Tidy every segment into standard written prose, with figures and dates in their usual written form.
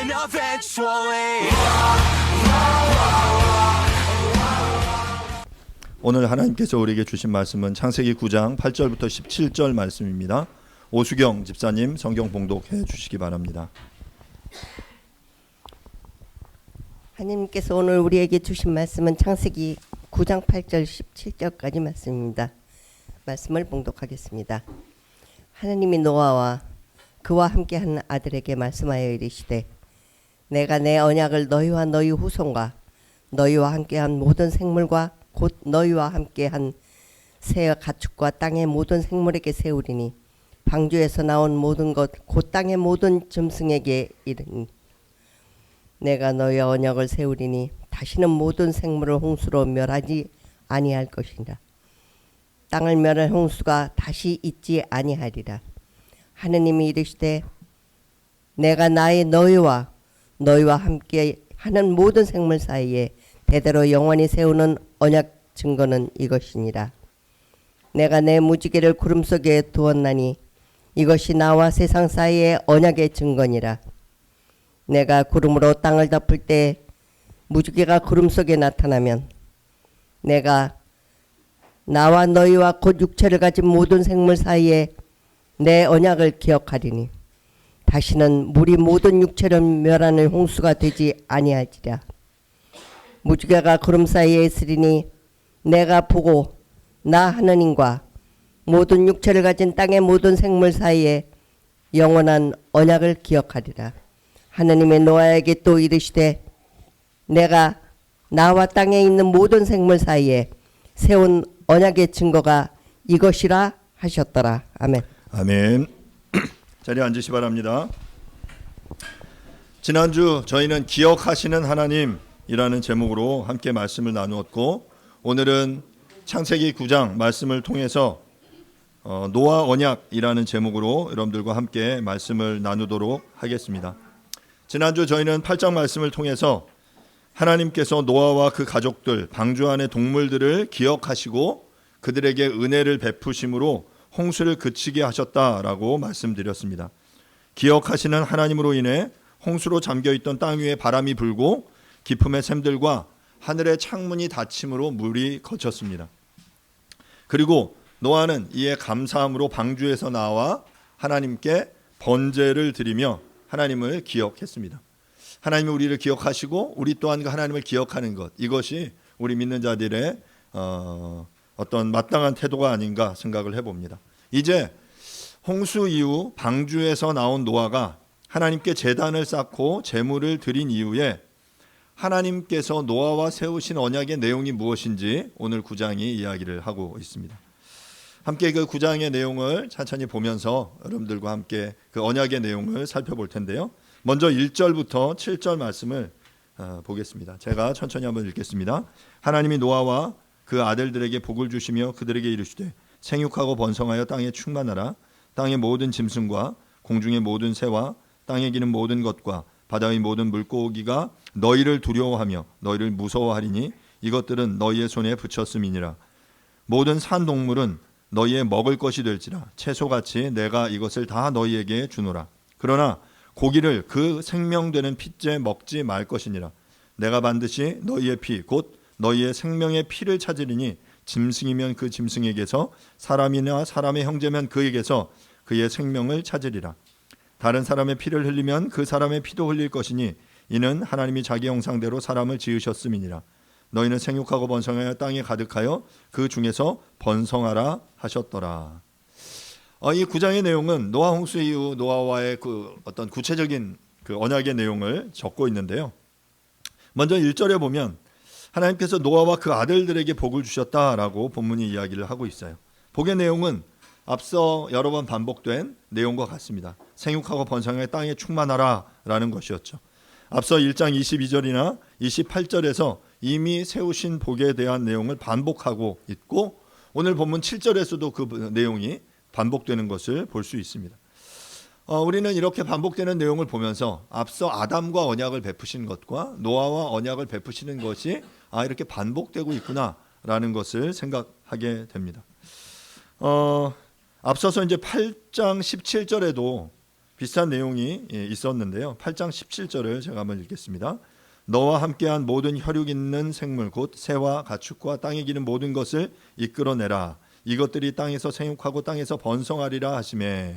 happen eventually. 오늘 하나님께서 우리에게 주신 말씀은 창세기 9장 8절부터 17절 말씀입니다. 오수경 집사님 성경 봉독해 주시기 바랍니다. 하나님께서 오늘 우리에게 주신 말씀은 창세기 9장 8절 17절까지 말씀입니다. 말씀을 봉독하겠습니다. 하나님이 노아와 그와 함께한 아들에게 말씀하여 이르시되 내가 내 언약을 너희와 너희 후손과 너희와 함께한 모든 생물과 곧 너희와 함께한 새 가축과 땅의 모든 생물에게 세우리니 방주에서 나온 모든 것 곧 땅의 모든 짐승에게 이르니 내가 너희의 언약을 세우리니 다시는 모든 생물을 홍수로 멸하지 아니할 것이라. 땅을 멸할 홍수가 다시 있지 아니하리라. 하느님이 이르시되 내가 나의 너희와 함께 하는 모든 생물 사이에 대대로 영원히 세우는 언약 증거는 이것이니라. 내가 내 무지개를 구름 속에 두었나니 이것이 나와 세상 사이의 언약의 증거니라. 내가 구름으로 땅을 덮을 때 무지개가 구름 속에 나타나면 내가 나와 너희와 곧 육체를 가진 모든 생물 사이에 내 언약을 기억하리니 다시는 물이 모든 육체를 멸하는 홍수가 되지 아니할지라. 무지개가 구름 사이에 있으리니 내가 보고 나 하느님과 모든 육체를 가진 땅의 모든 생물 사이에 영원한 언약을 기억하리라. 하느님의 노아에게 또 이르시되 내가 나와 땅에 있는 모든 생물 사이에 세운 언약의 증거가 이것이라 하셨더라. 아멘. 아멘. 자리에 앉으시 바랍니다. 지난주 저희는 기억하시는 하나님이라는 제목으로 함께 말씀을 나누었고 오늘은 창세기 9장 말씀을 통해서 노아 언약이라는 제목으로 여러분들과 함께 말씀을 나누도록 하겠습니다. 지난주 저희는 8장 말씀을 통해서 하나님께서 노아와 그 가족들, 방주 안의 동물들을 기억하시고 그들에게 은혜를 베푸심으로 홍수를 그치게 하셨다라고 말씀드렸습니다. 기억하시는 하나님으로 인해 홍수로 잠겨있던 땅 위에 바람이 불고 기품의 샘들과 하늘의 창문이 닫힘으로 물이 거쳤습니다. 그리고 노아는 이에 감사함으로 방주에서 나와 하나님께 번제를 드리며 하나님을 기억했습니다. 하나님이 우리를 기억하시고 우리 또한 그 하나님을 기억하는 것, 이것이 우리 믿는 자들의 어떤 마땅한 태도가 아닌가 생각을 해봅니다. 이제 홍수 이후 방주에서 나온 노아가 하나님께 제단을 쌓고 제물을 드린 이후에 하나님께서 노아와 세우신 언약의 내용이 무엇인지 오늘 9장이 이야기를 하고 있습니다. 함께 그 9장의 내용을 천천히 보면서 여러분들과 함께 그 언약의 내용을 살펴볼 텐데요. 먼저 1절부터 7절 말씀을 보겠습니다. 제가 천천히 한번 읽겠습니다. 하나님이 노아와 그 아들들에게 복을 주시며 그들에게 이르시되 생육하고 번성하여 땅에 충만하라. 땅의 모든 짐승과 공중의 모든 새와 땅에 기는 모든 것과 바다의 모든 물고기가 너희를 두려워하며 너희를 무서워하리니 이것들은 너희의 손에 붙였음이니라. 모든 산 동물은 너희의 먹을 것이 될지라. 채소같이 내가 이것을 다 너희에게 주노라. 그러나 고기를 그 생명되는 핏째 먹지 말 것이니라. 내가 반드시 너희의 피 곧 너희의 생명의 피를 찾으리니 짐승이면 그 짐승에게서 사람이나 사람의 형제면 그에게서 그의 생명을 찾으리라. 다른 사람의 피를 흘리면 그 사람의 피도 흘릴 것이니 이는 하나님이 자기 형상대로 사람을 지으셨음이니라. 너희는 생육하고 번성하여 땅에 가득하여 그 중에서 번성하라 하셨더라. 이 9장의 내용은 노아 홍수 이후 노아와의 그 어떤 구체적인 그 언약의 내용을 적고 있는데요. 먼저 1절에 보면 하나님께서 노아와 그 아들들에게 복을 주셨다라고 본문이 이야기를 하고 있어요. 복의 내용은 앞서 여러 번 반복된 내용과 같습니다. 생육하고 번성하여 땅에 충만하라 라는 것이었죠. 앞서 1장 22절이나 28절에서 이미 세우신 복에 대한 내용을 반복하고 있고 오늘 본문 7절에서도 그 내용이 반복되는 것을 볼 수 있습니다. 우리는 이렇게 반복되는 내용을 보면서 앞서 아담과 언약을 베푸신 것과 노아와 언약을 베푸시는 것이 이렇게 반복되고 있구나라는 것을 생각하게 됩니다. 앞서서 이제 8장 17절에도 비슷한 내용이 있었는데요. 8장 17절을 제가 한번 읽겠습니다. 너와 함께한 모든 혈육 있는 생물 곧 새와 가축과 땅에 기는 모든 것을 이끌어내라. 이것들이 땅에서 생육하고 땅에서 번성하리라 하시매.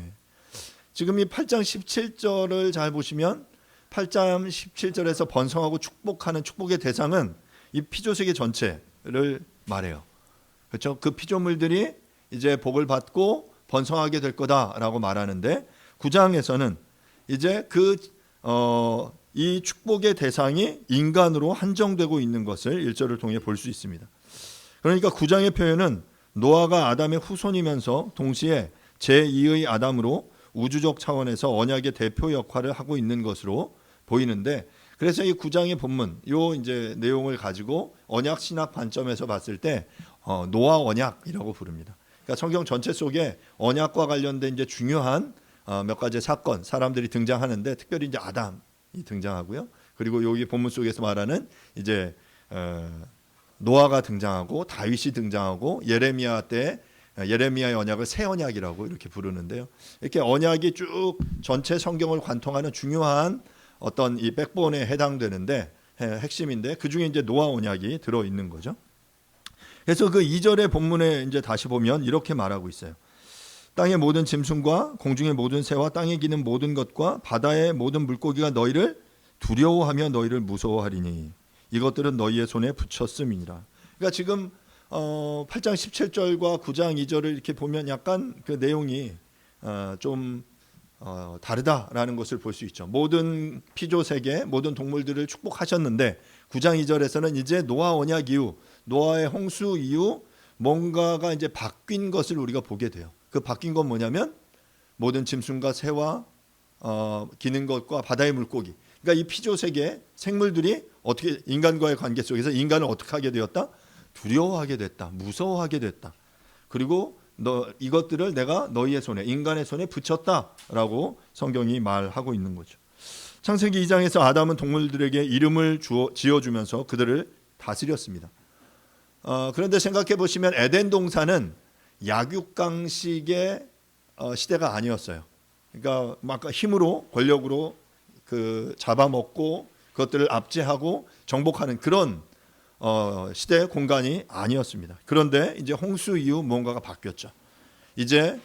지금 이 8장 17절을 잘 보시면 8장 17절에서 번성하고 축복하는 축복의 대상은 이 피조세계 전체를 말해요. 그렇죠? 그 피조물들이 이제 복을 받고 번성하게 될 거다라고 말하는데 9장에서는 이제 이 축복의 대상이 인간으로 한정되고 있는 것을 1절을 통해 볼 수 있습니다. 그러니까 9장의 표현은 노아가 아담의 후손이면서 동시에 제2의 아담으로 우주적 차원에서 언약의 대표 역할을 하고 있는 것으로 보이는데, 그래서 이 9장의 본문 요 이제 내용을 가지고 언약 신학 관점에서 봤을 때 노아 언약이라고 부릅니다. 그러니까 성경 전체 속에 언약과 관련된 이제 중요한 몇 가지 사건, 사람들이 등장하는데 특별히 이제 아담이 등장하고요. 그리고 여기 본문 속에서 말하는 이제 노아가 등장하고 다윗이 등장하고 예레미야 때 예레미야의 언약을 새 언약이라고 이렇게 부르는데요. 이렇게 언약이 쭉 전체 성경을 관통하는 중요한 어떤 이 백본에 해당되는데 핵심인데 그 중에 이제 노아 언약이 들어 있는 거죠. 그래서 그 2절의 본문에 이제 다시 보면 이렇게 말하고 있어요. 땅의 모든 짐승과 공중의 모든 새와 땅에 기는 모든 것과 바다의 모든 물고기가 너희를 두려워하며 너희를 무서워하리니 이것들은 너희의 손에 붙였음이니라. 그러니까 지금 8장 17절과 9장 2절을 이렇게 보면 약간 그 내용이 좀 다르다라는 것을 볼 수 있죠. 모든 피조 세계, 모든 동물들을 축복하셨는데 9장 2절에서는 이제 노아 언약 이후, 노아의 홍수 이후 뭔가가 이제 바뀐 것을 우리가 보게 돼요. 그 바뀐 건 뭐냐면 모든 짐승과 새와 기는 것과 바다의 물고기. 그러니까 이 피조 세계 생물들이 어떻게 인간과의 관계 속에서 인간을 어떻게 하게 되었다? 두려워하게 됐다. 무서워하게 됐다. 그리고 이것들을 내가 너희의 손에, 인간의 손에 붙였다라고 성경이 말하고 있는 거죠. 창세기 2장에서 아담은 동물들에게 이름을 지어주면서 그들을 다스렸습니다. 그런데 생각해 보시면 에덴 동산은 약육강식의 시대가 아니었어요. 그러니까 막 힘으로 권력으로 그 잡아먹고 그것들을 압제하고 정복하는 그런 시대 공간이 아니었습니다. 그런데 이제 홍수 이후 뭔가가 바뀌었죠. 이제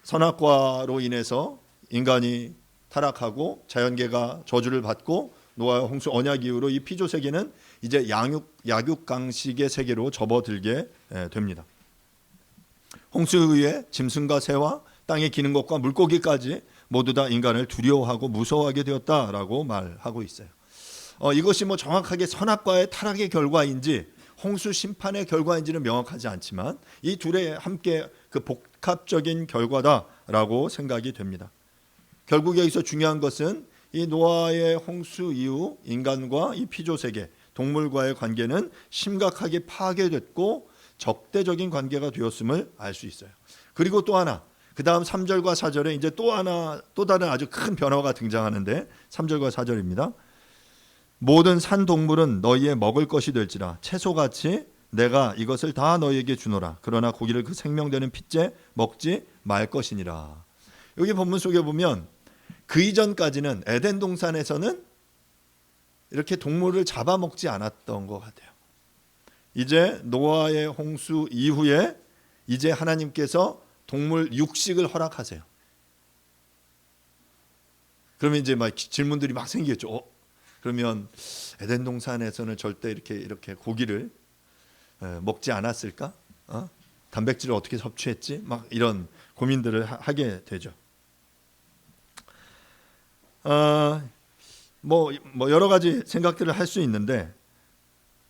선악과로 인해서 인간이 타락하고 자연계가 저주를 받고 노아의 홍수 언약 이후로 이 피조 세계는 이제 약육강식의 세계로 접어들게 됩니다. 홍수 이후에 짐승과 새와 땅에 기는 것과 물고기까지 모두 다 인간을 두려워하고 무서워하게 되었다라고 말하고 있어요. 이것이 뭐 정확하게 선악과의 타락의 결과인지 홍수 심판의 결과인지는 명확하지 않지만 이 둘의 함께 그 복합적인 결과다라고 생각이 됩니다. 결국 여기서 중요한 것은 이 노아의 홍수 이후 인간과 이 피조 세계, 동물과의 관계는 심각하게 파괴됐고 적대적인 관계가 되었음을 알 수 있어요. 그리고 또 하나, 그 다음 3절과 4절에 이제 또 다른 아주 큰 변화가 등장하는데 3절과 4절입니다. 모든 산 동물은 너희의 먹을 것이 될지라 채소같이 내가 이것을 다 너희에게 주노라. 그러나 고기를 그 생명되는 핏째 먹지 말 것이니라. 여기 본문 속에 보면 그 이전까지는 에덴 동산에서는 이렇게 동물을 잡아먹지 않았던 것 같아요. 이제 노아의 홍수 이후에 이제 하나님께서 동물 육식을 허락하세요. 그러면 이제 막 질문들이 막 생기겠죠. 그러면 에덴 동산에서는 절대 이렇게 고기를 먹지 않았을까? 단백질을 어떻게 섭취했지? 막 이런 고민들을 하게 되죠. 뭐 여러 가지 생각들을 할 수 있는데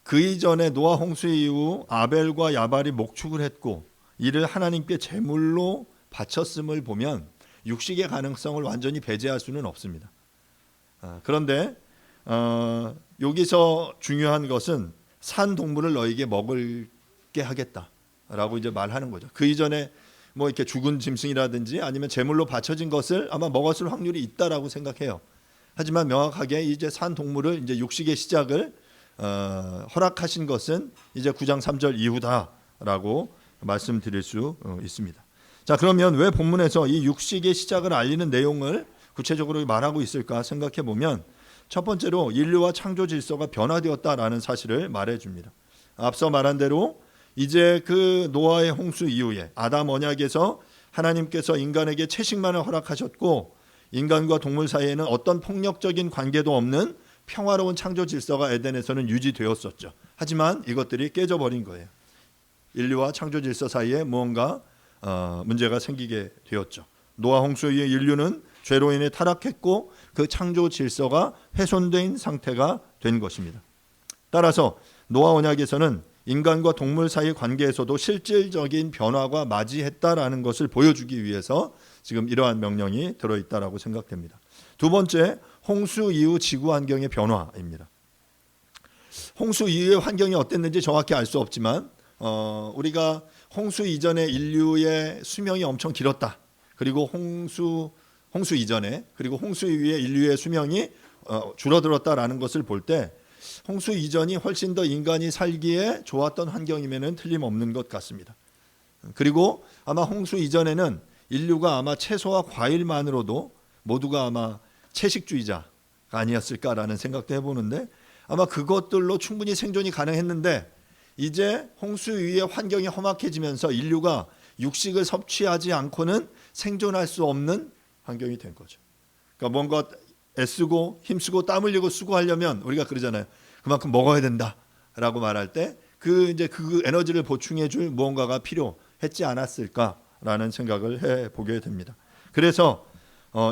그 이전에 노아 홍수 이후 아벨과 야발이 목축을 했고 이를 하나님께 제물로 바쳤음을 보면 육식의 가능성을 완전히 배제할 수는 없습니다. 그런데 여기서 중요한 것은 산 동물을 너에게 먹을게 하겠다라고 이제 말하는 거죠. 그 이전에 뭐 이렇게 죽은 짐승이라든지 아니면 제물로 바쳐진 것을 아마 먹었을 확률이 있다라고 생각해요. 하지만 명확하게 이제 산 동물을 이제 육식의 시작을 허락하신 것은 이제 9장 3절 이후다라고 말씀드릴 수 있습니다. 자, 그러면 왜 본문에서 이 육식의 시작을 알리는 내용을 구체적으로 말하고 있을까 생각해 보면, 첫 번째로 인류와 창조 질서가 변화되었다라는 사실을 말해 줍니다. 앞서 말한 대로 이제 그 노아의 홍수 이후에 아담 언약에서 하나님께서 인간에게 채식만을 허락하셨고, 인간과 동물 사이에는 어떤 폭력적인 관계도 없는 평화로운 창조 질서가 에덴에서는 유지되었었죠. 하지만 이것들이 깨져버린 거예요. 인류와 창조 질서 사이에 무언가 문제가 생기게 되었죠. 노아 홍수 이후에 인류는 죄로 인해 타락했고 그 창조 질서가 훼손된 상태가 된 것입니다. 따라서 노아 언약에서는 인간과 동물 사이 관계에서도 실질적인 변화가 맞이했다라는 것을 보여주기 위해서 지금 이러한 명령이 들어있다라고 생각됩니다. 두 번째, 홍수 이후 지구 환경의 변화입니다. 홍수 이후의 환경이 어땠는지 정확히 알 수 없지만 우리가 홍수 이전에 인류의 수명이 엄청 길었다. 그리고 홍수 이전에 그리고 홍수 이후에 인류의 수명이 줄어들었다라는 것을 볼 때 홍수 이전이 훨씬 더 인간이 살기에 좋았던 환경임에는 틀림없는 것 같습니다. 그리고 아마 홍수 이전에는 인류가 아마 채소와 과일만으로도 모두가 아마 채식주의자가 아니었을까라는 생각도 해보는데, 아마 그것들로 충분히 생존이 가능했는데 이제 홍수 이후에 환경이 험악해지면서 인류가 육식을 섭취하지 않고는 생존할 수 없는 환경이 된 거죠. 그러니까 뭔가 애쓰고 힘쓰고 땀 흘리고 수고하려면 우리가 그러잖아요. 그만큼 먹어야 된다라고 말할 때 그 에너지를 보충해 줄 무언가가 필요했지 않았을까라는 생각을 해 보게 됩니다. 그래서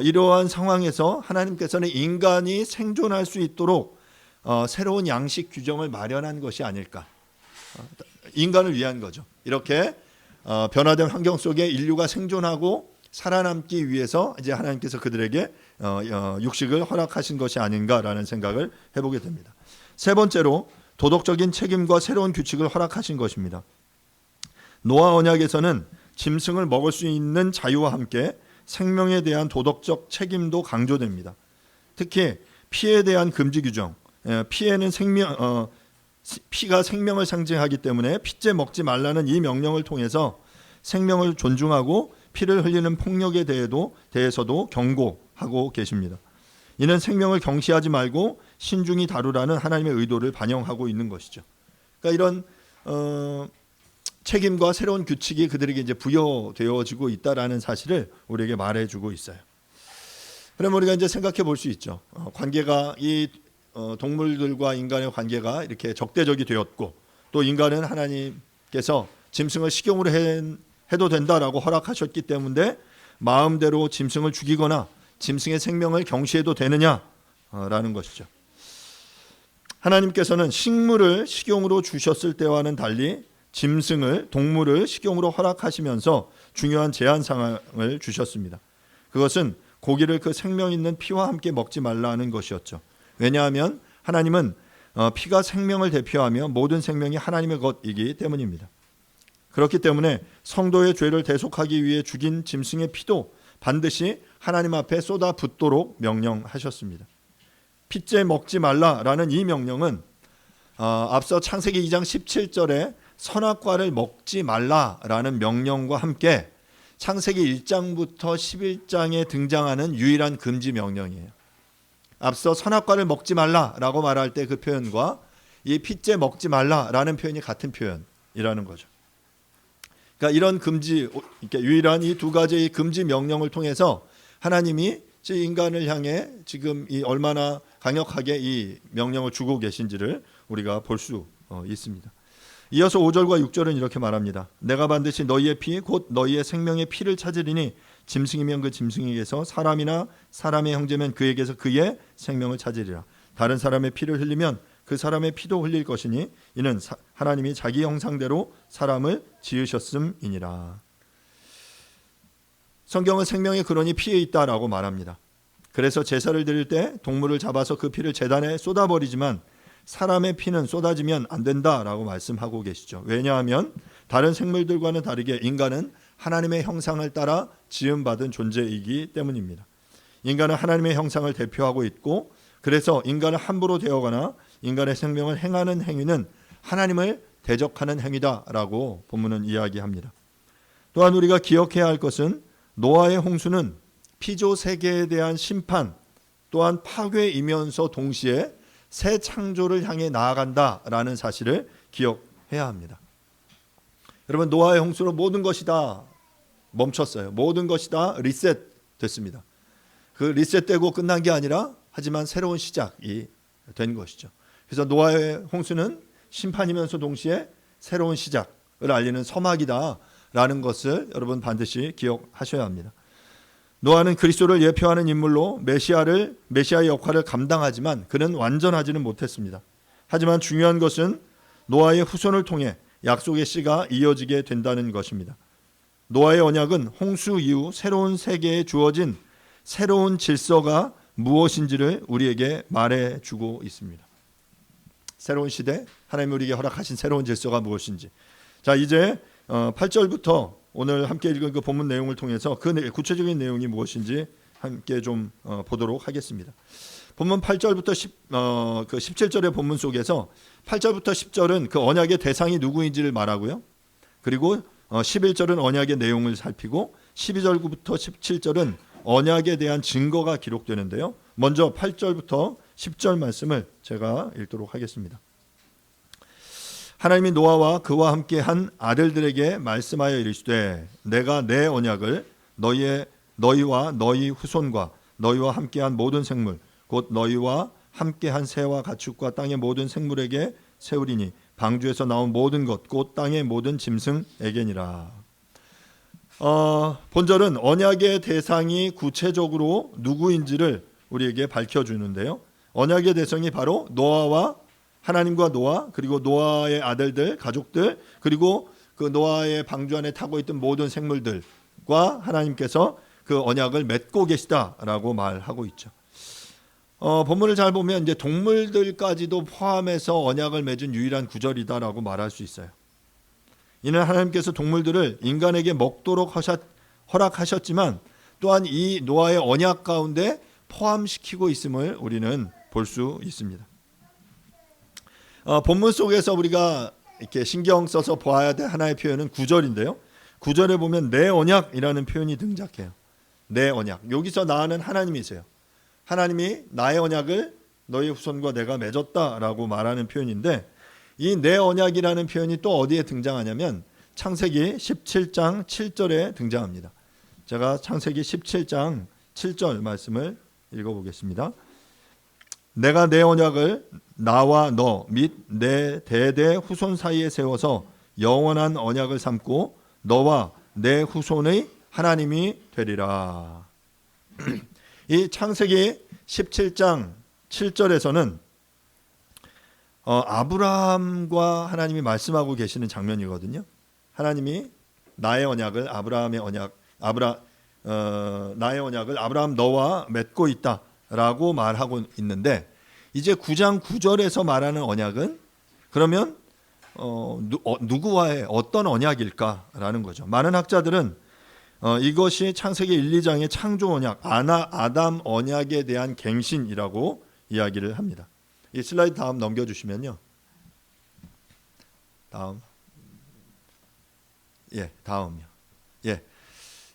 이러한 상황에서 하나님께서는 인간이 생존할 수 있도록 새로운 양식 규정을 마련한 것이 아닐까. 인간을 위한 거죠. 이렇게 변화된 환경 속에 인류가 생존하고 살아남기 위해서 이제 하나님께서 그들에게 육식을 허락하신 것이 아닌가라는 생각을 해보게 됩니다. 세 번째로 도덕적인 책임과 새로운 규칙을 허락하신 것입니다. 노아 언약에서는 짐승을 먹을 수 있는 자유와 함께 생명에 대한 도덕적 책임도 강조됩니다. 특히 피에 대한 금지 규정, 피에는 피가 생명을 상징하기 때문에 피째 먹지 말라는 이 명령을 통해서 생명을 존중하고 피를 흘리는 폭력에 대해서도 경고하고 계십니다. 이는 생명을 경시하지 말고 신중히 다루라는 하나님의 의도를 반영하고 있는 것이죠. 그러니까 이런 책임과 새로운 규칙이 그들에게 이제 부여되어지고 있다라는 사실을 우리에게 말해주고 있어요. 그럼 우리가 이제 생각해 볼 수 있죠. 관계가 이 동물들과 인간의 관계가 이렇게 적대적이 되었고, 또 인간은 하나님께서 짐승을 식용으로 해도 된다라고 허락하셨기 때문에 마음대로 짐승을 죽이거나 짐승의 생명을 경시해도 되느냐라는 것이죠. 하나님께서는 식물을 식용으로 주셨을 때와는 달리 동물을 식용으로 허락하시면서 중요한 제한 사항을 주셨습니다. 그것은 고기를 그 생명 있는 피와 함께 먹지 말라는 것이었죠. 왜냐하면 하나님은 피가 생명을 대표하며 모든 생명이 하나님의 것이기 때문입니다. 그렇기 때문에 성도의 죄를 대속하기 위해 죽인 짐승의 피도 반드시 하나님 앞에 쏟아붓도록 명령하셨습니다. 피째 먹지 말라라는 이 명령은 앞서 창세기 2장 17절에 선악과를 먹지 말라라는 명령과 함께 창세기 1장부터 11장에 등장하는 유일한 금지 명령이에요. 앞서 선악과를 먹지 말라라고 말할 때 그 표현과 이 피째 먹지 말라라는 표현이 같은 표현이라는 거죠. 그러니까 이런 금지, 유일한 이 두 가지의 금지 명령을 통해서 하나님이 인간을 향해 지금 이 얼마나 강력하게 이 명령을 주고 계신지를 우리가 볼 수 있습니다. 이어서 5절과 6절은 이렇게 말합니다. 내가 반드시 너희의 피 곧 너희의 생명의 피를 찾으리니 짐승이면 그 짐승에게서 사람이나 사람의 형제면 그에게서 그의 생명을 찾으리라. 다른 사람의 피를 흘리면 그 사람의 피도 흘릴 것이니 이는 하나님이 자기 형상대로 사람을 지으셨음이니라. 성경은 생명의 근원이 피에 있다라고 말합니다. 그래서 제사를 드릴 때 동물을 잡아서 그 피를 제단에 쏟아버리지만 사람의 피는 쏟아지면 안 된다라고 말씀하고 계시죠. 왜냐하면 다른 생물들과는 다르게 인간은 하나님의 형상을 따라 지음받은 존재이기 때문입니다. 인간은 하나님의 형상을 대표하고 있고, 그래서 인간을 함부로 대하거나 인간의 생명을 행하는 행위는 하나님을 대적하는 행위다라고 본문은 이야기합니다. 또한 우리가 기억해야 할 것은 노아의 홍수는 피조 세계에 대한 심판 또한 파괴이면서 동시에 새 창조를 향해 나아간다라는 사실을 기억해야 합니다. 여러분, 노아의 홍수로 모든 것이 다 멈췄어요. 모든 것이 다 리셋됐습니다. 그 리셋되고 끝난 게 아니라 하지만 새로운 시작이 된 것이죠. 그래서 노아의 홍수는 심판이면서 동시에 새로운 시작을 알리는 서막이다라는 것을 여러분 반드시 기억하셔야 합니다. 노아는 그리스도를 예표하는 인물로 메시아의 역할을 감당하지만 그는 완전하지는 못했습니다. 하지만 중요한 것은 노아의 후손을 통해 약속의 씨가 이어지게 된다는 것입니다. 노아의 언약은 홍수 이후 새로운 세계에 주어진 새로운 질서가 무엇인지를 우리에게 말해주고 있습니다. 새로운 시대, 하나님 우리에게 허락하신 새로운 질서가 무엇인지. 자, 이제 8절부터 오늘 함께 읽은 그 본문 내용을 통해서 그 구체적인 내용이 무엇인지 함께 좀 보도록 하겠습니다. 본문 8절부터 17절의 본문 속에서 8절부터 10절은 그 언약의 대상이 누구인지를 말하고요. 그리고 11절은 언약의 내용을 살피고 12절부터 17절은 언약에 대한 증거가 기록되는데요. 먼저 8절부터 10절 말씀을 제가 읽도록 하겠습니다. 하나님이 노아와 그와 함께 한 아들들에게 말씀하여 이르시되 내가 내 언약을 너희와 너희 후손과 너희와 함께한 모든 생물 곧 너희와 함께한 새와 가축과 땅의 모든 생물에게 세우리니 방주에서 나온 모든 것 곧 땅의 모든 짐승에게니라. 본절은 언약의 대상이 구체적으로 누구인지를 우리에게 밝혀주는데요. 언약의 대상이 바로 노아와 하나님과 노아, 그리고 노아의 아들들, 가족들, 그리고 그 노아의 방주 안에 타고 있던 모든 생물들과 하나님께서 그 언약을 맺고 계시다라고 말하고 있죠. 본문을 잘 보면 이제 동물들까지도 포함해서 언약을 맺은 유일한 구절이다라고 말할 수 있어요. 이는 하나님께서 동물들을 인간에게 먹도록 허락하셨지만 또한 이 노아의 언약 가운데 포함시키고 있음을 우리는 볼 수 있습니다. 본문 속에서 우리가 이렇게 신경 써서 보아야 될 하나의 표현은 9절인데요. 9절에 보면 내 언약이라는 표현이 등장해요. 내 언약. 여기서 나는 하나님이세요. 하나님이 나의 언약을 너희 후손과 내가 맺었다라고 말하는 표현인데 이 내 언약이라는 표현이 또 어디에 등장하냐면 창세기 17장 7절에 등장합니다. 제가 창세기 17장 7절 말씀을 읽어보겠습니다. 내가 내 언약을 나와 너 및 내 대대 후손 사이에 세워서 영원한 언약을 삼고 너와 내 후손의 하나님이 되리라. 이 창세기 17장 7절에서는 아브라함과 하나님이 말씀하고 계시는 장면이거든요. 하나님이 나의 언약을 나의 언약을 아브라함 너와 맺고 있다라고 말하고 있는데 이제 9장 9절에서 말하는 언약은 그러면 누구와의 어떤 언약일까라는 거죠. 많은 학자들은 이것이 창세기 1, 2장의 창조 언약, 아담 언약에 대한 갱신이라고 이야기를 합니다. 이 슬라이드 다음 넘겨주시면요. 다음이요.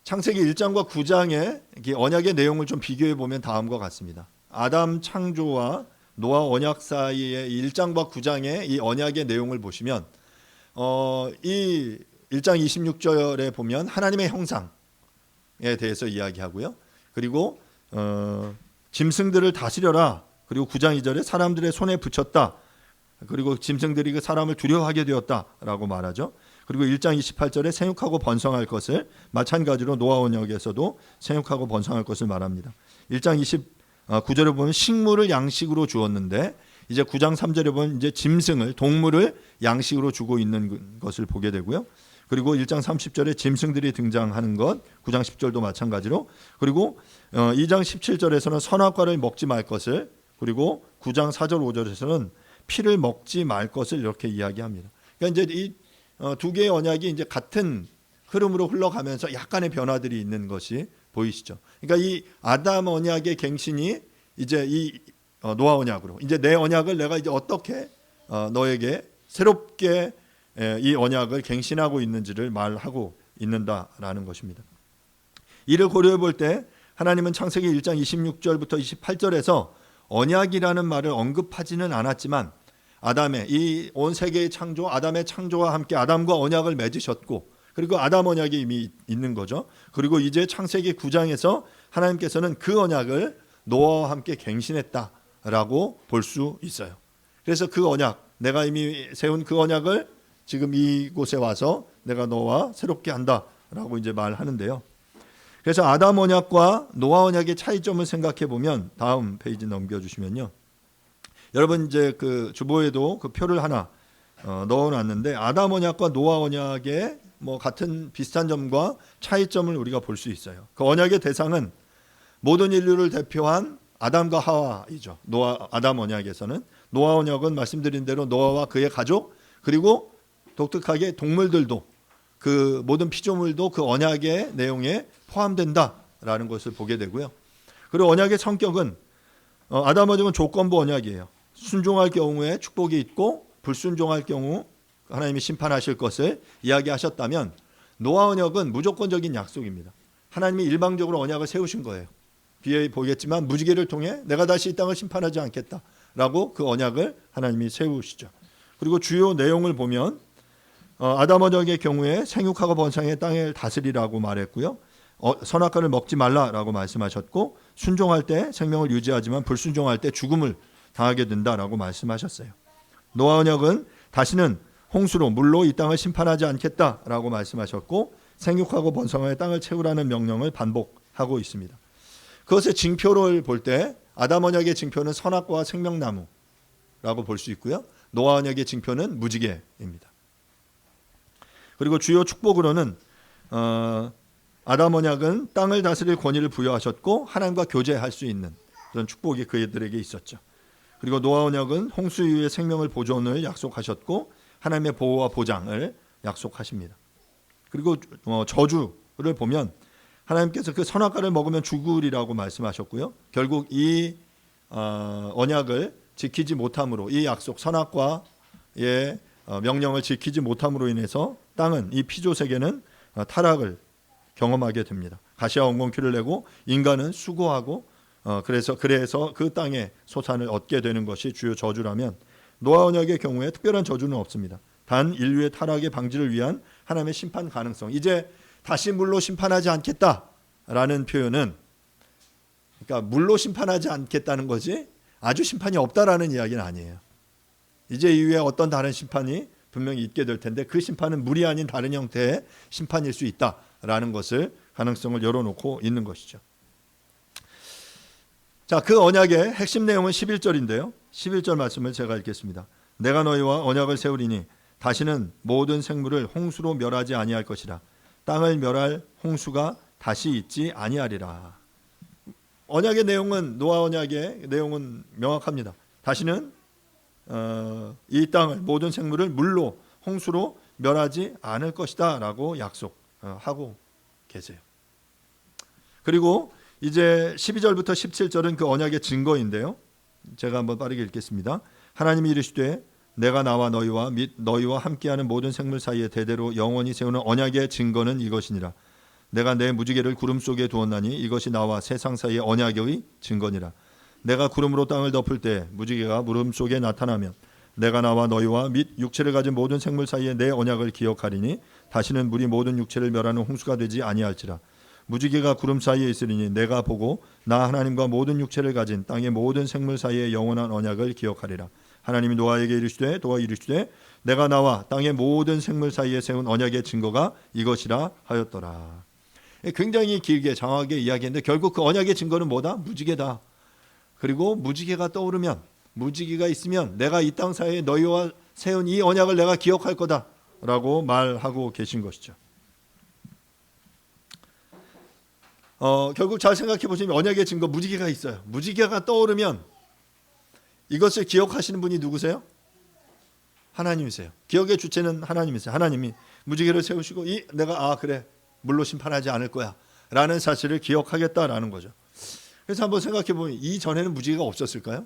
창세기 1장과 9장의 언약의 내용을 좀 비교해 보면 다음과 같습니다. 아담 창조와 노아 언약 사이의 1장과 9장의 이 언약의 내용을 보시면 이 1장 26절에 보면 하나님의 형상에 대해서 이야기하고요. 그리고 짐승들을 다스려라. 그리고 9장 2절에 사람들의 손에 붙였다. 그리고 짐승들이 그 사람을 두려워하게 되었다라고 말하죠. 그리고 1장 28절에 생육하고 번성할 것을 마찬가지로 노아 언약에서도 생육하고 번성할 것을 말합니다. 1장 29절에 보면 식물을 양식으로 주었는데 이제 9장 3절에 보면 이제 짐승을 동물을 양식으로 주고 있는 것을 보게 되고요. 그리고 1장 30절에 짐승들이 등장하는 것 9장 10절도 마찬가지로 그리고 2장 17절에서는 선악과를 먹지 말 것을 그리고 9장 4절 5절에서는 피를 먹지 말 것을 이렇게 이야기합니다. 그러니까 이제 이 두 개의 언약이 이제 같은 흐름으로 흘러가면서 약간의 변화들이 있는 것이 보이시죠. 그러니까 이 아담 언약의 갱신이 이제 이 노아 언약으로 이제 내 언약을 내가 이제 어떻게 너에게 새롭게 이 언약을 갱신하고 있는지를 말하고 있는다라는 것입니다. 이를 고려해 볼 때 하나님은 창세기 1장 26절부터 28절에서 언약이라는 말을 언급하지는 않았지만 아담의 이 온 세계의 창조, 아담의 창조와 함께 아담과 언약을 맺으셨고, 그리고 아담 언약이 이미 있는 거죠. 그리고 이제 창세기 9장에서 하나님께서는 그 언약을 노아와 함께 갱신했다라고 볼 수 있어요. 그래서 그 언약, 내가 이미 세운 그 언약을 지금 이곳에 와서 내가 너와 새롭게 한다라고 이제 말하는데요. 그래서 아담 언약과 노아 언약의 차이점을 생각해 보면, 다음 페이지 넘겨주시면요. 여러분 이제 그 주보에도 그 표를 하나 넣어놨는데, 아담 언약과 노아 언약의 뭐 같은 비슷한 점과 차이점을 우리가 볼 수 있어요. 그 언약의 대상은 모든 인류를 대표한 아담과 하와이죠. 아담 언약에서는 노아 언약은 말씀드린 대로 노아와 그의 가족, 그리고 독특하게 동물들도, 그 모든 피조물도 그 언약의 내용에 포함된다라는 것을 보게 되고요. 그리고 언약의 성격은 아담 언약은 조건부 언약이에요. 순종할 경우에 축복이 있고 불순종할 경우 하나님이 심판하실 것을 이야기하셨다면, 노아 언약은 무조건적인 약속입니다. 하나님이 일방적으로 언약을 세우신 거예요. 뒤에 보겠지만 무지개를 통해 내가 다시 이 땅을 심판하지 않겠다라고 그 언약을 하나님이 세우시죠. 그리고 주요 내용을 보면 아담 언약의 경우에 생육하고 번성해 땅을 다스리라고 말했고요. 선악과를 먹지 말라라고 말씀하셨고, 순종할 때 생명을 유지하지만 불순종할 때 죽음을 당하게 된다라고 말씀하셨어요. 노아 언약은 다시는 홍수로 물로 이 땅을 심판하지 않겠다라고 말씀하셨고, 생육하고 번성하여 땅을 채우라는 명령을 반복하고 있습니다. 그것의 징표를 볼 때 아담 언약의 징표는 선악과와 생명나무라고 볼 수 있고요. 노아 언약의 징표는 무지개입니다. 그리고 주요 축복으로는 아담 언약은 땅을 다스릴 권위를 부여하셨고 하나님과 교제할 수 있는 그런 축복이 그들에게 있었죠. 그리고 노아 언약은 홍수 이후의 생명을 보존을 약속하셨고 하나님의 보호와 보장을 약속하십니다. 그리고 저주를 보면 하나님께서 그 선악과를 먹으면 죽으리라고 말씀하셨고요. 결국 이 언약을 지키지 못함으로, 이 약속 선악과의 명령을 지키지 못함으로 인해서 땅은, 이 피조 세계는 타락을 경험하게 됩니다. 가시와 엉겅퀴를 내고 인간은 수고하고 그래서 그 땅의 소산을 얻게 되는 것이 주요 저주라면, 노아 언약의 경우에 특별한 저주는 없습니다. 단 인류의 타락의 방지를 위한 하나님의 심판 가능성, 이제 다시 물로 심판하지 않겠다라는 표현은, 그러니까 물로 심판하지 않겠다는 거지 아주 심판이 없다라는 이야기는 아니에요. 이제 이후에 어떤 다른 심판이 분명히 있게 될 텐데 그 심판은 물이 아닌 다른 형태의 심판일 수 있다라는 것을, 가능성을 열어놓고 있는 것이죠. 자, 그 언약의 핵심 내용은 11절인데요. 11절 말씀을 제가 읽겠습니다. 내가 너희와 언약을 세우리니 다시는 모든 생물을 홍수로 멸하지 아니할 것이라. 땅을 멸할 홍수가 다시 있지 아니하리라. 언약의 내용은, 노아 언약의 내용은 명확합니다. 다시는 이 땅을, 모든 생물을 물로, 홍수로 멸하지 않을 것이다 라고 약속하고 계세요. 그리고 이제 12절부터 17절은 그 언약의 증거인데요. 제가 한번 빠르게 읽겠습니다. 하나님이 이르시되 내가 나와 너희와 및 너희와 함께하는 모든 생물 사이에 대대로 영원히 세우는 언약의 증거는 이것이니라. 내가 내 무지개를 구름 속에 두었나니 이것이 나와 세상 사이의 언약의 증거니라. 내가 구름으로 땅을 덮을 때 무지개가 구름 속에 나타나면 내가 나와 너희와 및 육체를 가진 모든 생물 사이에 내 언약을 기억하리니 다시는 물이 모든 육체를 멸하는 홍수가 되지 아니할지라. 무지개가 구름 사이에 있으리니 내가 보고 나 하나님과 모든 육체를 가진 땅의 모든 생물 사이의 영원한 언약을 기억하리라. 하나님이 노아에게 이르시되 내가 나와 땅의 모든 생물 사이에 세운 언약의 증거가 이것이라 하였더라. 굉장히 길게 장하게 이야기했는데 결국 그 언약의 증거는 뭐다? 무지개다. 그리고 무지개가 떠오르면, 무지개가 있으면 내가 이 땅 사이에 너희와 세운 이 언약을 내가 기억할 거다라고 말하고 계신 것이죠. 결국 잘 생각해 보시면 언약의 증거 무지개가 있어요. 무지개가 떠오르면 이것을 기억하시는 분이 누구세요? 하나님이세요. 기억의 주체는 하나님이세요. 하나님이 무지개를 세우시고 내가 그래 물로 심판하지 않을 거야 라는 사실을 기억하겠다라는 거죠. 그래서 한번 생각해 보면 이전에는 무지개가 없었을까요?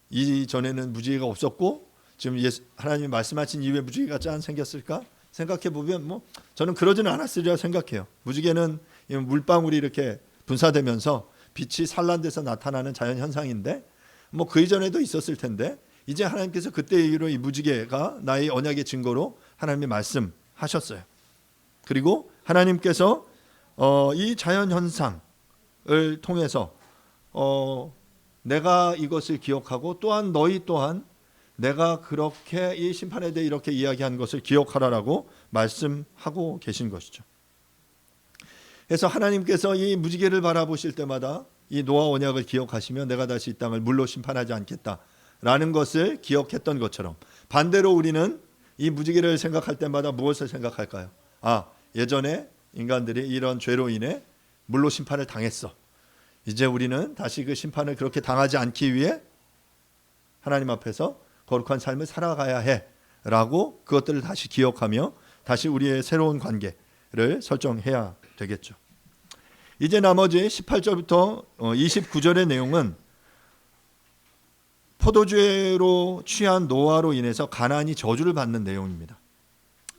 이전에는 무지개가 없었고 지금 하나님이 말씀하신 이후에 무지개가 짠 생겼을까? 생각해 보면 뭐 저는 그러지는 않았으리라 생각해요. 무지개는 물방울이 이렇게 분사되면서 빛이 산란돼서 나타나는 자연 현상인데 뭐 그 이전에도 있었을 텐데 이제 하나님께서 그때 이후로 이 무지개가 나의 언약의 증거로 하나님이 말씀하셨어요. 그리고 하나님께서 이 자연 현상을 통해서 내가 이것을 기억하고 또한 너희 또한 내가 그렇게 이 심판에 대해 이렇게 이야기한 것을 기억하라라고 말씀하고 계신 것이죠. 그래서 하나님께서 이 무지개를 바라보실 때마다 이 노아 언약을 기억하시며 내가 다시 이 땅을 물로 심판하지 않겠다라는 것을 기억했던 것처럼 반대로 우리는 이 무지개를 생각할 때마다 무엇을 생각할까요? 예전에 인간들이 이런 죄로 인해 물로 심판을 당했어. 이제 우리는 다시 그 심판을 그렇게 당하지 않기 위해 하나님 앞에서 거룩한 삶을 살아가야 해라고 그것들을 다시 기억하며 다시 우리의 새로운 관계를 설정해야 되겠죠. 이제 나머지 18절부터 29절의 내용은 포도주로 취한 노아로 인해서 가나안이 저주를 받는 내용입니다.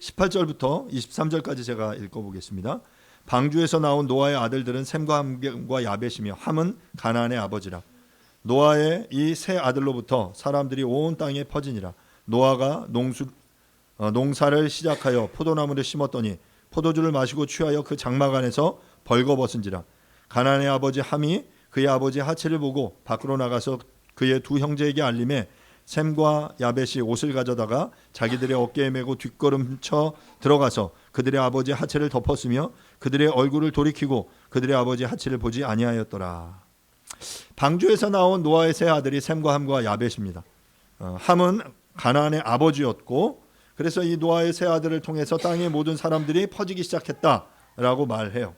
18절부터 23절까지 제가 읽어보겠습니다. 방주에서 나온 노아의 아들들은 셈과 함과 야벳이며 함은 가나안의 아버지라. 노아의 이 세 아들로부터 사람들이 온 땅에 퍼지니라. 노아가 농사를 시작하여 포도나무를 심었더니 포도주를 마시고 취하여 그 장막 안에서 벌거벗은지라. 가나안의 아버지 함이 그의 아버지 하체를 보고 밖으로 나가서 그의 두 형제에게 알림해 셈과 야벳이 옷을 가져다가 자기들의 어깨에 메고 뒷걸음쳐 들어가서 그들의 아버지 하체를 덮었으며 그들의 얼굴을 돌이키고 그들의 아버지 하체를 보지 아니하였더라. 방주에서 나온 노아의 세 아들이 셈과 함과 야벳입니다. 함은 가나안의 아버지였고 그래서 이 노아의 세 아들을 통해서 땅의 모든 사람들이 퍼지기 시작했다라고 말해요.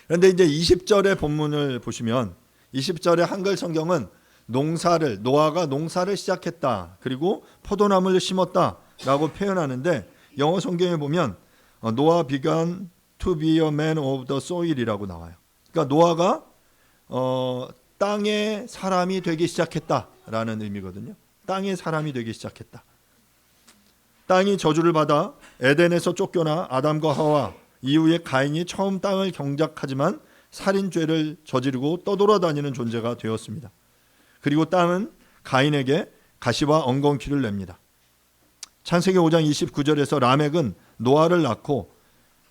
그런데 이제 20절의 본문을 보시면 20절의 한글 성경은 노아가 농사를 시작했다 그리고 포도나무를 심었다라고 표현하는데 영어 성경에 보면 노아 began to be a man of the soil이라고 나와요. 그러니까 노아가 땅의 사람이 되기 시작했다라는 의미거든요. 땅의 사람이 되기 시작했다. 땅이 저주를 받아 에덴에서 쫓겨나 아담과 하와 이후에 가인이 처음 땅을 경작하지만 살인죄를 저지르고 떠돌아다니는 존재가 되었습니다. 그리고 땅은 가인에게 가시와 엉겅퀴를 냅니다. 창세기 5장 29절에서 라멕은 노아를 낳고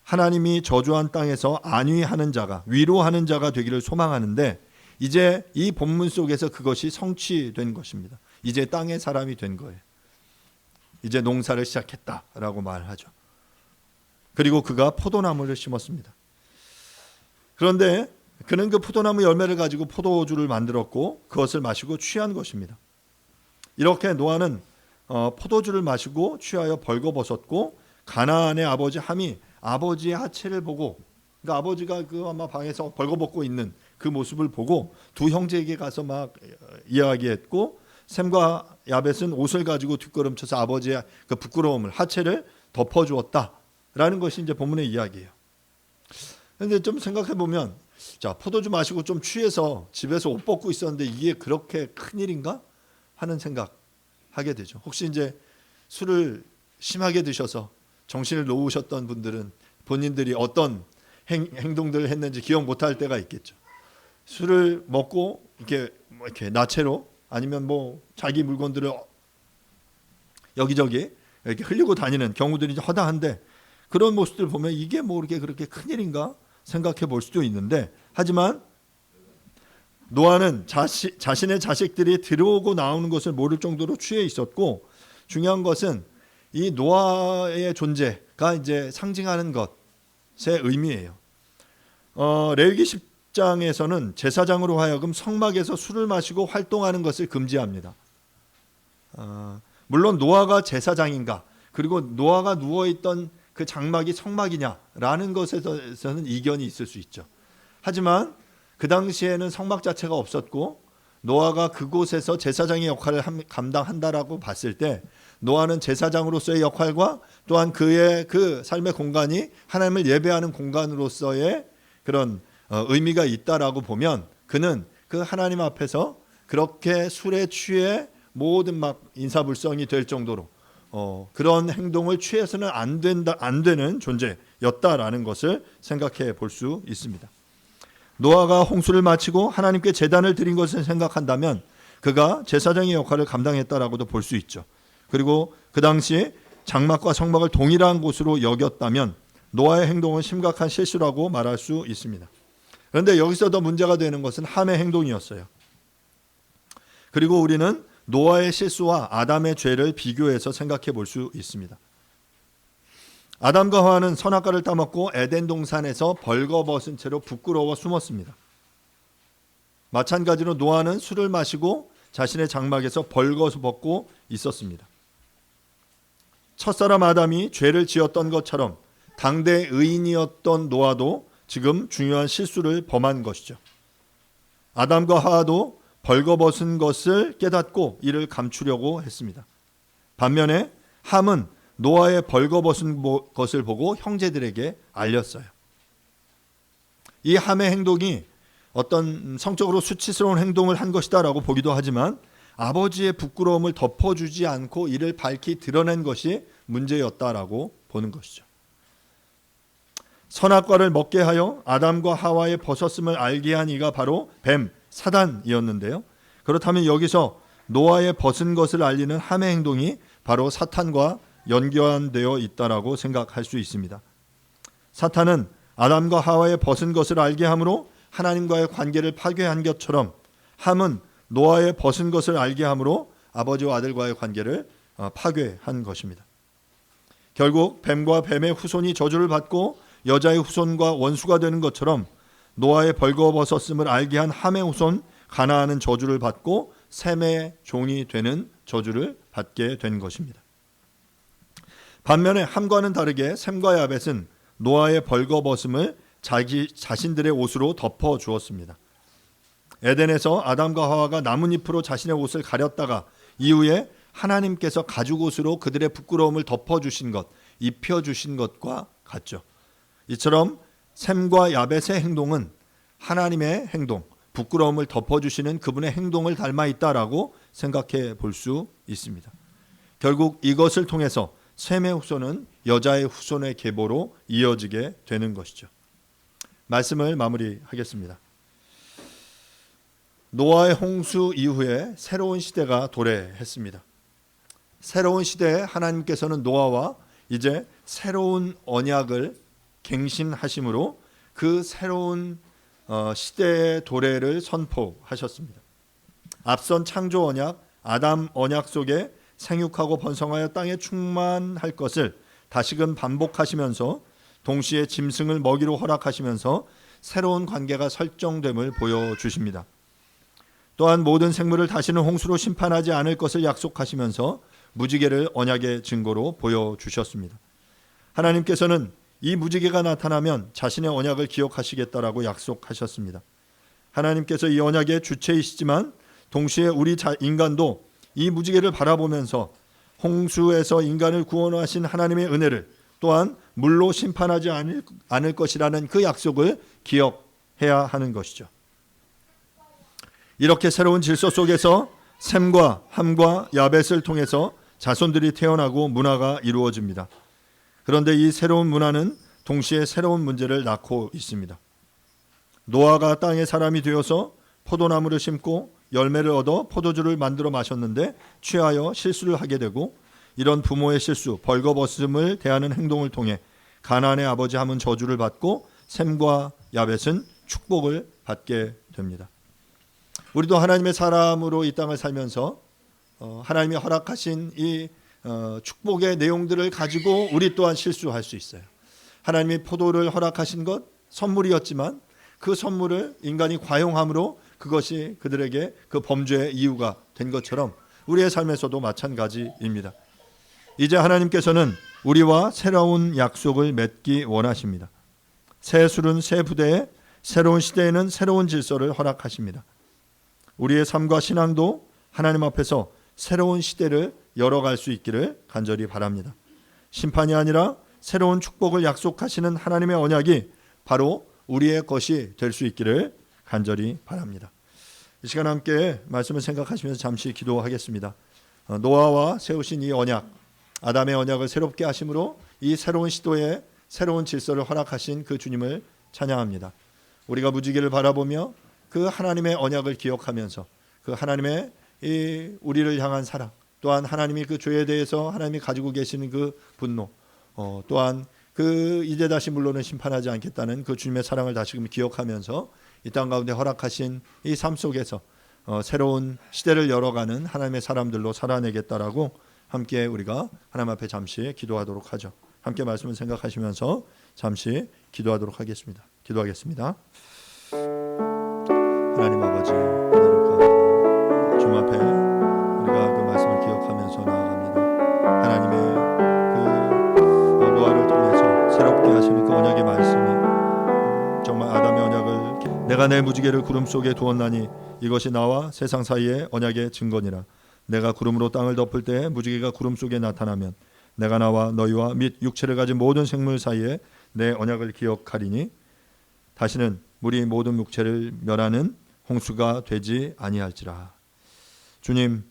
하나님이 저주한 땅에서 안위하는 자가 위로하는 자가 되기를 소망하는데 이제 이 본문 속에서 그것이 성취된 것입니다. 이제 땅의 사람이 된 거예요. 이제 농사를 시작했다라고 말하죠. 그리고 그가 포도나무를 심었습니다. 그런데 그는 그 포도나무 열매를 가지고 포도주를 만들었고 그것을 마시고 취한 것입니다. 이렇게 노아는 포도주를 마시고 취하여 벌거벗었고 가나안의 아버지 함이 아버지의 하체를 보고 그러니까 아버지가 그 아마 방에서 벌거벗고 있는 그 모습을 보고 두 형제에게 가서 막 이야기했고 셈과 야벳은 옷을 가지고 뒷걸음쳐서 아버지의 그 부끄러움을 하체를 덮어주었다라는 것이 이제 본문의 이야기예요. 그런데 좀 생각해 보면 자 포도주 마시고 좀 취해서 집에서 옷 벗고 있었는데 이게 그렇게 큰 일인가 하는 생각하게 되죠. 혹시 이제 술을 심하게 드셔서 정신을 놓으셨던 분들은 본인들이 어떤 행동들을 했는지 기억 못할 때가 있겠죠. 술을 먹고 이렇게 나체로 아니면 뭐 자기 물건들을 여기저기 이렇게 흘리고 다니는 경우들이 허다한데 그런 모습들 보면 이게 뭐 그렇게 큰 일인가 생각해 볼 수도 있는데 하지만 노아는 자신의 자식들이 들어오고 나오는 것을 모를 정도로 취해 있었고 중요한 것은 이 노아의 존재가 이제 상징하는 것의 의미예요. 레위기 10장에서는 제사장으로 하여금 성막에서 술을 마시고 활동하는 것을 금지합니다. 물론 노아가 제사장인가 그리고 노아가 누워있던 그 장막이 성막이냐라는 것에서는 이견이 있을 수 있죠. 하지만 그 당시에는 성막 자체가 없었고 노아가 그곳에서 제사장의 역할을 감당한다라고 봤을 때 노아는 제사장으로서의 역할과 또한 그의 그 삶의 공간이 하나님을 예배하는 공간으로서의 그런 의미가 있다라고 보면 그는 그 하나님 앞에서 그렇게 술에 취해 모든 막 인사불성이 될 정도로 그런 행동을 취해서는 안 되는 존재였다라는 것을 생각해 볼 수 있습니다. 노아가 홍수를 마치고 하나님께 제단을 드린 것을 생각한다면 그가 제사장의 역할을 감당했다라고도 볼 수 있죠. 그리고 그 당시 장막과 성막을 동일한 곳으로 여겼다면 노아의 행동은 심각한 실수라고 말할 수 있습니다. 그런데 여기서 더 문제가 되는 것은 함의 행동이었어요. 그리고 우리는 노아의 실수와 아담의 죄를 비교해서 생각해 볼 수 있습니다. 아담과 하와는 선악과를 따먹고 에덴 동산에서 벌거벗은 채로 부끄러워 숨었습니다. 마찬가지로 노아는 술을 마시고 자신의 장막에서 벌거벗고 벗고 있었습니다. 첫사람 아담이 죄를 지었던 것처럼 당대 의인이었던 노아도 지금 중요한 실수를 범한 것이죠. 아담과 하와도 벌거벗은 것을 깨닫고 이를 감추려고 했습니다. 반면에 함은 노아의 벌거벗은 것을 보고 형제들에게 알렸어요. 이 함의 행동이 어떤 성적으로 수치스러운 행동을 한 것이다라고 보기도 하지만 아버지의 부끄러움을 덮어주지 않고 이를 밝히 드러낸 것이 문제였다라고 보는 것이죠. 선악과를 먹게 하여 아담과 하와의 벗었음을 알게 한 이가 바로 뱀, 사단이었는데요. 그렇다면 여기서 노아의 벗은 것을 알리는 함의 행동이 바로 사탄과 연관되어 있다라고 생각할 수 있습니다. 사탄은 아담과 하와의 벗은 것을 알게 함으로 하나님과의 관계를 파괴한 것처럼 함은 노아의 벗은 것을 알게 함으로 아버지와 아들과의 관계를 파괴한 것입니다. 결국 뱀과 뱀의 후손이 저주를 받고 여자의 후손과 원수가 되는 것처럼 노아의 벌거벗었음을 알게 한 함의 후손 가나안은 저주를 받고 셈의 종이 되는 저주를 받게 된 것입니다. 반면에 함과는 다르게 셈과 야벳은 노아의 벌거벗음을 자신들의 옷으로 덮어 주었습니다. 에덴에서 아담과 하와가 나뭇잎으로 자신의 옷을 가렸다가 이후에 하나님께서 가죽옷으로 그들의 부끄러움을 덮어주신 것, 입혀주신 것과 같죠. 이처럼 셈과 야벳의 행동은 하나님의 행동, 부끄러움을 덮어주시는 그분의 행동을 닮아 있다라고 생각해 볼 수 있습니다. 결국 이것을 통해서 셈의 후손은 여자의 후손의 계보로 이어지게 되는 것이죠. 말씀을 마무리하겠습니다. 노아의 홍수 이후에 새로운 시대가 도래했습니다. 새로운 시대에 하나님께서는 노아와 이제 새로운 언약을 갱신하심으로 그 새로운 시대의 도래를 선포하셨습니다. 앞선 창조 언약, 아담 언약 속에 생육하고 번성하여 땅에 충만할 것을 다시금 반복하시면서 동시에 짐승을 먹이로 허락하시면서 새로운 관계가 설정됨을 보여주십니다. 또한 모든 생물을 다시는 홍수로 심판하지 않을 것을 약속하시면서 무지개를 언약의 증거로 보여주셨습니다. 하나님께서는 이 무지개가 나타나면 자신의 언약을 기억하시겠다라고 약속하셨습니다. 하나님께서 이 언약의 주체이시지만 동시에 우리 인간도 이 무지개를 바라보면서 홍수에서 인간을 구원하신 하나님의 은혜를 또한 물로 심판하지 않을 것이라는 그 약속을 기억해야 하는 것이죠. 이렇게 새로운 질서 속에서 셈과 함과 야벳을 통해서 자손들이 태어나고 문화가 이루어집니다. 그런데 이 새로운 문화는 동시에 새로운 문제를 낳고 있습니다. 노아가 땅의 사람이 되어서 포도나무를 심고 열매를 얻어 포도주를 만들어 마셨는데 취하여 실수를 하게 되고 이런 부모의 실수, 벌거벗음을 대하는 행동을 통해 가나안의 아버지 함은 저주를 받고 셈과 야벳은 축복을 받게 됩니다. 우리도 하나님의 사람으로 이 땅을 살면서 하나님이 허락하신 이 축복의 내용들을 가지고 우리 또한 실수할 수 있어요. 하나님이 포도를 허락하신 것 선물이었지만 그 선물을 인간이 과용함으로 그것이 그들에게 그 범죄의 이유가 된 것처럼 우리의 삶에서도 마찬가지입니다. 이제 하나님께서는 우리와 새로운 약속을 맺기 원하십니다. 새 술은 새 부대에, 새로운 시대에는 새로운 질서를 허락하십니다. 우리의 삶과 신앙도 하나님 앞에서 새로운 시대를 열어갈 수 있기를 간절히 바랍니다. 심판이 아니라 새로운 축복을 약속하시는 하나님의 언약이 바로 우리의 것이 될 수 있기를 간절히 바랍니다. 이 시간 함께 말씀을 생각하시면서 잠시 기도하겠습니다. 노아와 세우신 이 언약, 아담의 언약을 새롭게 하심으로 이 새로운 시도에 새로운 질서를 허락하신 그 주님을 찬양합니다. 우리가 무지개를 바라보며 그 하나님의 언약을 기억하면서 그 하나님의 이 우리를 향한 사랑, 또한 하나님이 그 죄에 대해서 하나님이 가지고 계시는 그 분노, 또한 그 이제 다시 물론은 심판하지 않겠다는 그 주님의 사랑을 다시금 기억하면서 이 땅 가운데 허락하신 이 삶 속에서 새로운 시대를 열어가는 하나님의 사람들로 살아내겠다라고 함께 우리가 하나님 앞에 잠시 기도하도록 하죠. 함께 말씀을 생각하시면서 잠시 기도하도록 하겠습니다. 기도하겠습니다. 하나님 아버지, 하나님 감사합니다. 주님 앞에 우리가 그 말씀을 기억하면서 나아갑니다. 하나님의 그 노아를 통해서 새롭게 하시는 그 언약의 말씀이 정말 아담의 언약을 내가 내 무지개를 구름 속에 두었나니 이것이 나와 세상 사이의 언약의 증거니라. 내가 구름으로 땅을 덮을 때 무지개가 구름 속에 나타나면 내가 나와 너희와 및 육체를 가진 모든 생물 사이에 내 언약을 기억하리니 다시는 물이 모든 육체를 멸하는 홍수가 되지 아니할지라. 주님,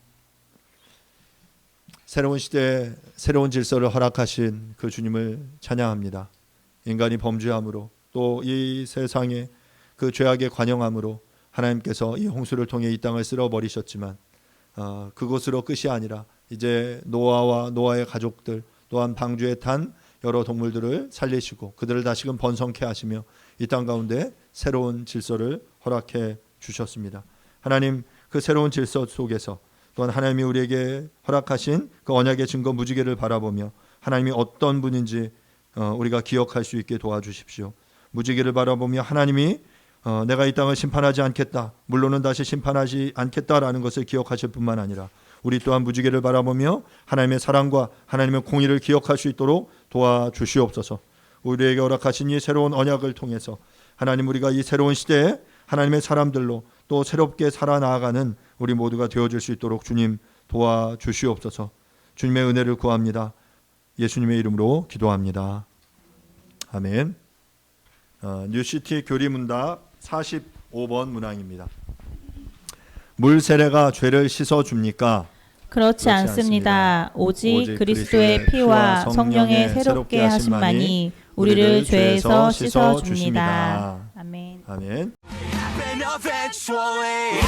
새로운 시대에 새로운 질서를 허락하신 그 주님을 찬양합니다. 인간이 범죄함으로 또 이 세상에 그 죄악에 관영함으로 하나님께서 이 홍수를 통해 이 땅을 쓸어버리셨지만 그것으로 끝이 아니라 이제 노아와 노아의 가족들 또한 방주에 탄 여러 동물들을 살리시고 그들을 다시금 번성케 하시며 이 땅 가운데 새로운 질서를 허락해 주셨습니다. 하나님, 그 새로운 질서 속에서 또한 하나님이 우리에게 허락하신 그 언약의 증거 무지개를 바라보며 하나님이 어떤 분인지 우리가 기억할 수 있게 도와주십시오. 무지개를 바라보며 하나님이 내가 이 땅을 심판하지 않겠다, 물론은 다시 심판하지 않겠다라는 것을 기억하실 뿐만 아니라 우리 또한 무지개를 바라보며 하나님의 사랑과 하나님의 공의를 기억할 수 있도록 도와주시옵소서. 우리에게 허락하신 이 새로운 언약을 통해서 하나님, 우리가 이 새로운 시대에 하나님의 사람들로 또 새롭게 살아나가는 우리 모두가 되어질 수 있도록 주님 도와주시옵소서. 주님의 은혜를 구합니다. 예수님의 이름으로 기도합니다. 아멘. 뉴시티 교리문답 45번 문항입니다. 물 세례가 죄를 씻어줍니까? 그렇지 않습니다. 오직 그리스도의 피와 성령의 새롭게 하심만이 우리를 죄에서 씻어줍니다. 아멘. 아멘. happen eventually.